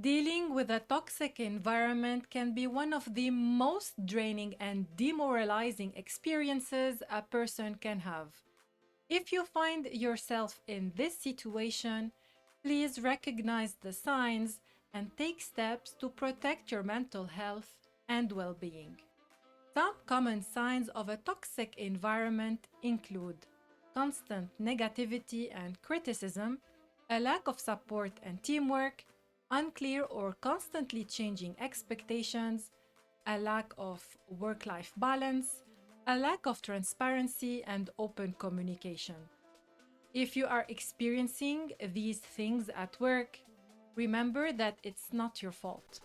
Dealing with a toxic environment can be one of the most draining and demoralizing experiences a person can have. If you find yourself in this situation, please recognize the signs and take steps to protect your mental health and well being. Some common signs of a toxic environment include constant negativity and criticism, a lack of support and teamwork, unclear or constantly changing expectations, a lack of work life balance, a lack of transparency and open communication. If you are experiencing these things at work, remember that it's not your fault.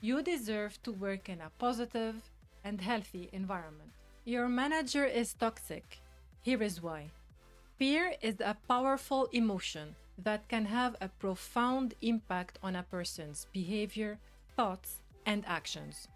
You deserve to work in a positive and healthy environment. Your manager is toxic. Here is why. Fear is a powerful emotion that can have a profound impact on a person's behavior, thoughts, and actions.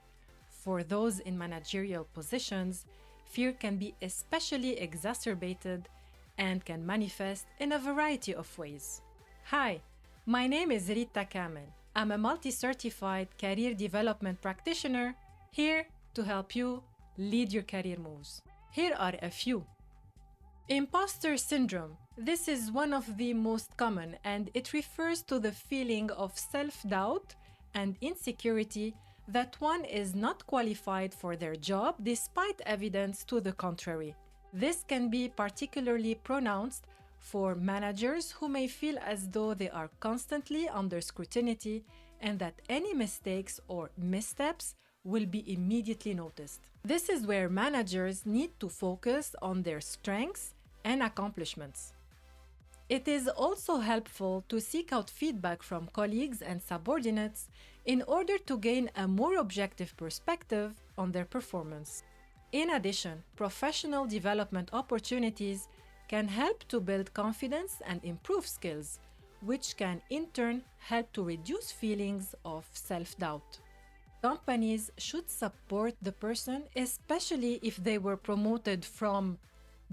For those in managerial positions, fear can be especially exacerbated and can manifest in a variety of ways. Hi, my name is Rita Kamel. I'm a multi-certified career development practitioner here to help you lead your career moves. Here are a few. Imposter syndrome. This is one of the most common, and it refers to the feeling of self-doubt and insecurity that one is not qualified for their job despite evidence to the contrary. This can be particularly pronounced for managers who may feel as though they are constantly under scrutiny and that any mistakes or missteps will be immediately noticed. This is where managers need to focus on their strengths and accomplishments. It is also helpful to seek out feedback from colleagues and subordinates in order to gain a more objective perspective on their performance. In addition, professional development opportunities can help to build confidence and improve skills, which can in turn help to reduce feelings of self-doubt. Companies should support the person, especially if they were promoted from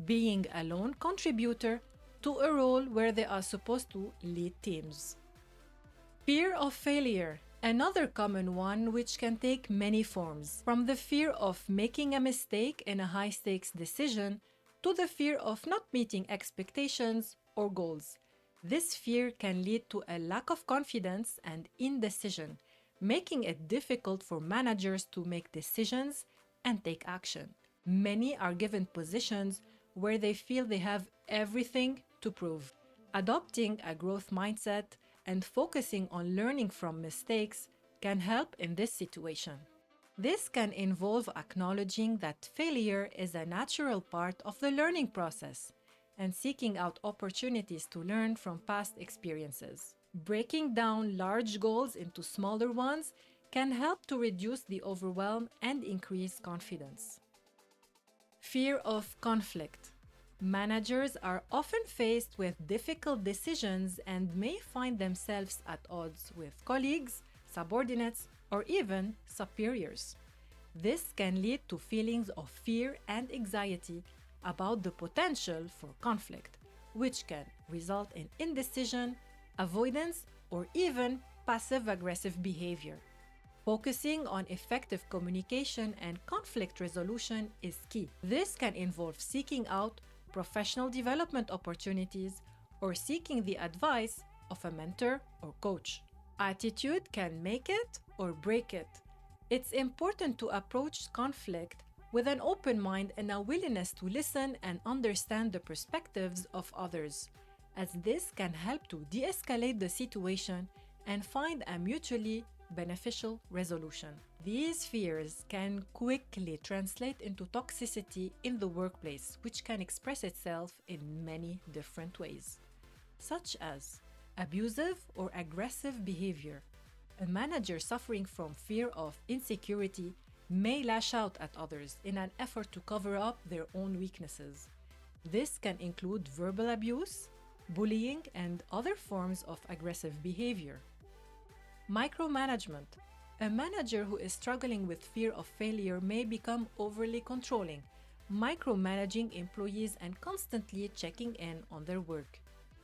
being a lone contributor to a role where they are supposed to lead teams. Fear of failure, another common one which can take many forms, from the fear of making a mistake in a high-stakes decision to the fear of not meeting expectations or goals. This fear can lead to a lack of confidence and indecision, making it difficult for managers to make decisions and take action. Many are given positions where they feel they have everything to prove. Adopting a growth mindset and focusing on learning from mistakes can help in this situation. This can involve acknowledging that failure is a natural part of the learning process and seeking out opportunities to learn from past experiences. Breaking down large goals into smaller ones can help to reduce the overwhelm and increase confidence. Fear of conflict. Managers are often faced with difficult decisions and may find themselves at odds with colleagues, subordinates, or even superiors. This can lead to feelings of fear and anxiety about the potential for conflict, which can result in indecision, avoidance, or even passive-aggressive behavior. Focusing on effective communication and conflict resolution is key. This can involve seeking out professional development opportunities or seeking the advice of a mentor or coach. Attitude can make it or break it. It's important to approach conflict with an open mind and a willingness to listen and understand the perspectives of others, as this can help to de-escalate the situation and find a mutually beneficial resolution. These fears can quickly translate into toxicity in the workplace, which can express itself in many different ways, such as abusive or aggressive behavior. A manager suffering from fear of insecurity may lash out at others in an effort to cover up their own weaknesses. This can include verbal abuse, bullying, and other forms of aggressive behavior. Micromanagement. A manager who is struggling with fear of failure may become overly controlling, micromanaging employees and constantly checking in on their work.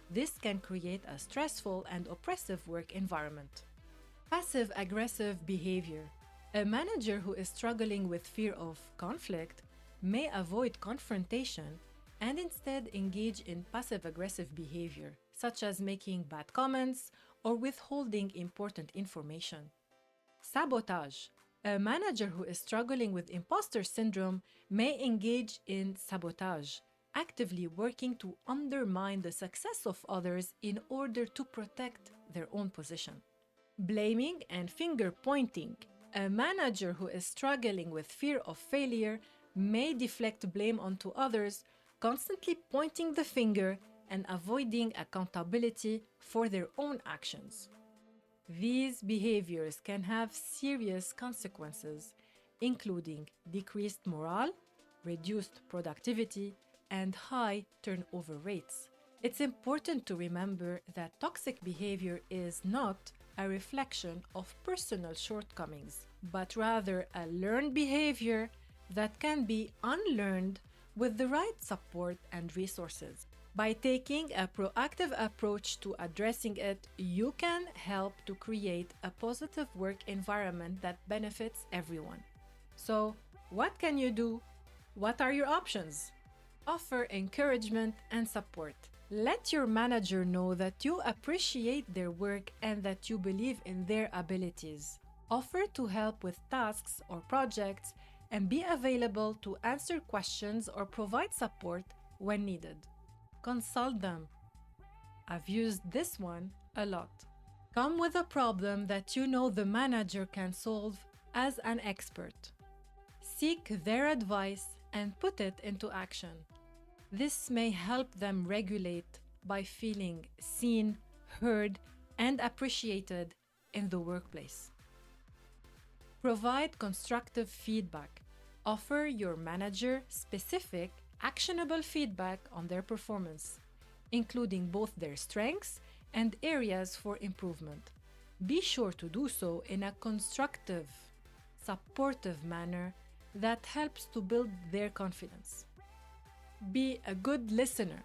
This can create a stressful and oppressive work environment. Passive aggressive behavior. A manager who is struggling with fear of conflict may avoid confrontation and instead engage in passive aggressive behavior, such as making bad comments or withholding important information. Sabotage. A manager who is struggling with imposter syndrome may engage in sabotage, actively working to undermine the success of others in order to protect their own position. Blaming and finger pointing. A manager who is struggling with fear of failure may deflect blame onto others, constantly pointing the finger and avoiding accountability for their own actions. These behaviors can have serious consequences, including decreased morale, reduced productivity, and high turnover rates. It's important to remember that toxic behavior is not a reflection of personal shortcomings, but rather a learned behavior that can be unlearned with the right support and resources. By taking a proactive approach to addressing it, you can help to create a positive work environment that benefits everyone. So, what can you do? What are your options? Offer encouragement and support. Let your manager know that you appreciate their work and that you believe in their abilities. Offer to help with tasks or projects and be available to answer questions or provide support when needed. Consult them. I've used this one a lot. Come with a problem that you know the manager can solve as an expert. Seek their advice and put it into action. This may help them regulate by feeling seen, heard, and appreciated in the workplace. Provide constructive feedback. Offer your manager specific, actionable feedback on their performance, including both their strengths and areas for improvement. Be sure to do so in a constructive, supportive manner that helps to build their confidence. Be a good listener.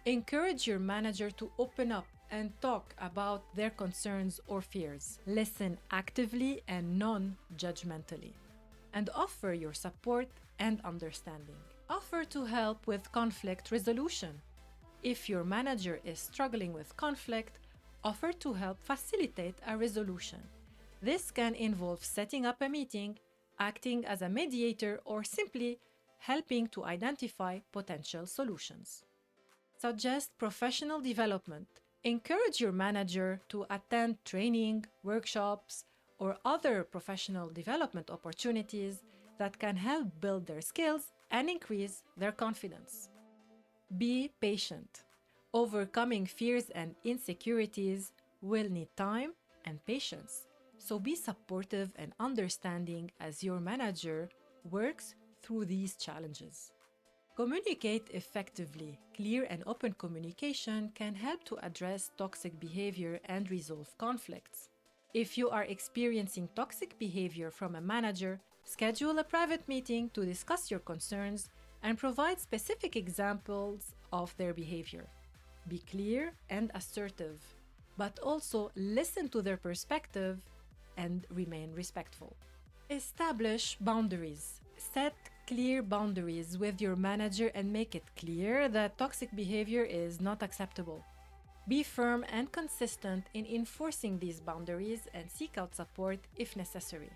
Encourage your manager to open up and talk about their concerns or fears. Listen actively and non-judgmentally, and offer your support and understanding. Offer to help with conflict resolution. If your manager is struggling with conflict, offer to help facilitate a resolution. This can involve setting up a meeting, acting as a mediator, or simply helping to identify potential solutions. Suggest professional development. Encourage your manager to attend training, workshops, or other professional development opportunities that can help build their skills and increase their confidence. Be patient. Overcoming fears and insecurities will need time and patience, so be supportive and understanding as your manager works through these challenges. Communicate effectively. Clear and open communication can help to address toxic behavior and resolve conflicts. If you are experiencing toxic behavior from a manager, schedule a private meeting to discuss your concerns and provide specific examples of their behavior. Be clear and assertive, but also listen to their perspective and remain respectful. Establish boundaries. Set clear boundaries with your manager and make it clear that toxic behavior is not acceptable. Be firm and consistent in enforcing these boundaries and seek out support if necessary.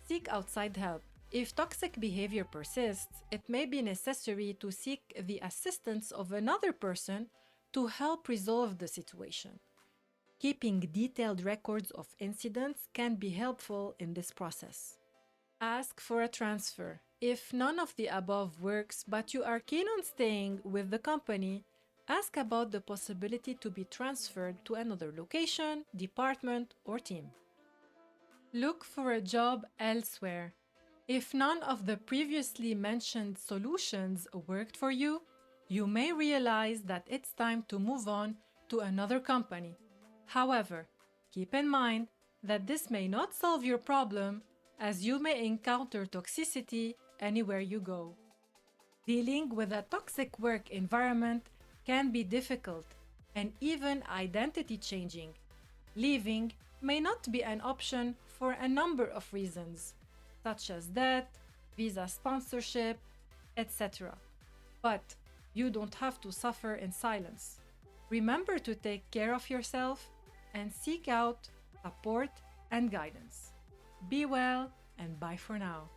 Seek outside help. If toxic behavior persists, it may be necessary to seek the assistance of another person to help resolve the situation. Keeping detailed records of incidents can be helpful in this process. Ask for a transfer. If none of the above works, but you are keen on staying with the company, ask about the possibility to be transferred to another location, department, or team. Look for a job elsewhere. If none of the previously mentioned solutions worked for you, you may realize that it's time to move on to another company. However, keep in mind that this may not solve your problem, as you may encounter toxicity anywhere you go. Dealing with a toxic work environment can be difficult and even identity changing. Leaving may not be an option for a number of reasons, such as debt, visa sponsorship, etc. But you don't have to suffer in silence. Remember to take care of yourself and seek out support and guidance. Be well and bye for now.